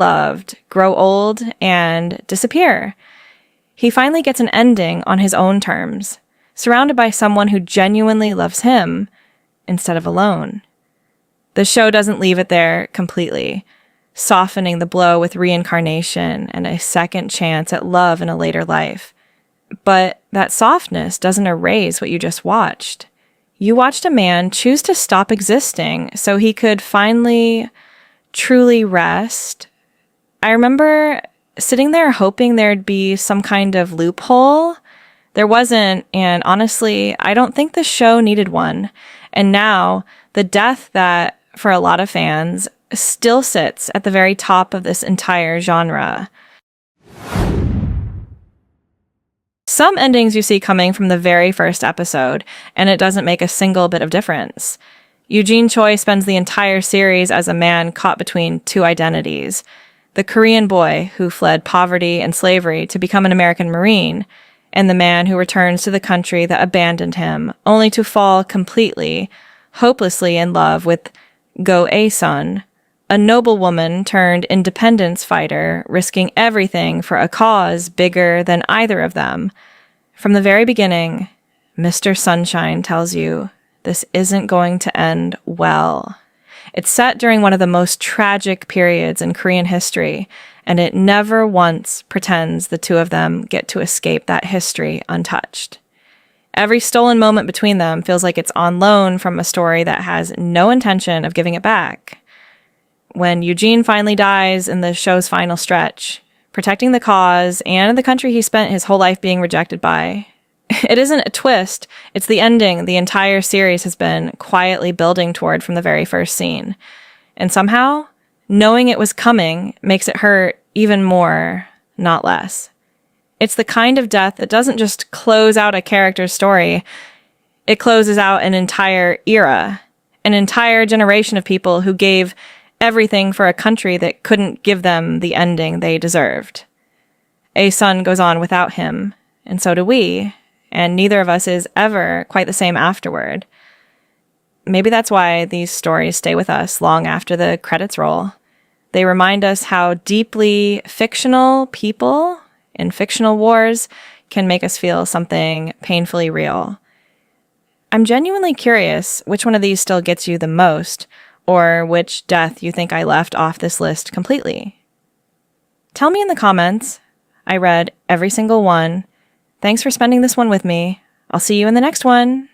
loved, grow old, and disappear. He finally gets an ending on his own terms, surrounded by someone who genuinely loves him instead of alone. The show doesn't leave it there completely, softening the blow with reincarnation and a second chance at love in a later life. But that softness doesn't erase what you just watched. You watched a man choose to stop existing so he could finally truly rest. I remember sitting there hoping there'd be some kind of loophole. There wasn't, and honestly, I don't think the show needed one. And now, the death that, for a lot of fans, still sits at the very top of this entire genre. Some endings you see coming from the very first episode, and it doesn't make a single bit of difference. Eugene Choi spends the entire series as a man caught between two identities. The Korean boy who fled poverty and slavery to become an American Marine, and the man who returns to the country that abandoned him, only to fall completely, hopelessly in love with Go A-sun, a noble woman turned independence fighter, risking everything for a cause bigger than either of them. From the very beginning, Mr. Sunshine tells you this isn't going to end well. It's set during one of the most tragic periods in Korean history, and it never once pretends the two of them get to escape that history untouched. Every stolen moment between them feels like it's on loan from a story that has no intention of giving it back. When Eugene finally dies in the show's final stretch, protecting the cause and the country he spent his whole life being rejected by, it isn't a twist, it's the ending the entire series has been quietly building toward from the very first scene. And somehow, knowing it was coming makes it hurt even more, not less. It's the kind of death that doesn't just close out a character's story, it closes out an entire era, an entire generation of people who gave everything for a country that couldn't give them the ending they deserved. A-sun goes on without him, and so do we, and neither of us is ever quite the same afterward. Maybe that's why these stories stay with us long after the credits roll. They remind us how deeply fictional people in fictional wars can make us feel something painfully real. I'm genuinely curious which one of these still gets you the most, or which death you think I left off this list completely. Tell me in the comments. I read every single one. Thanks for spending this one with me. I'll see you in the next one.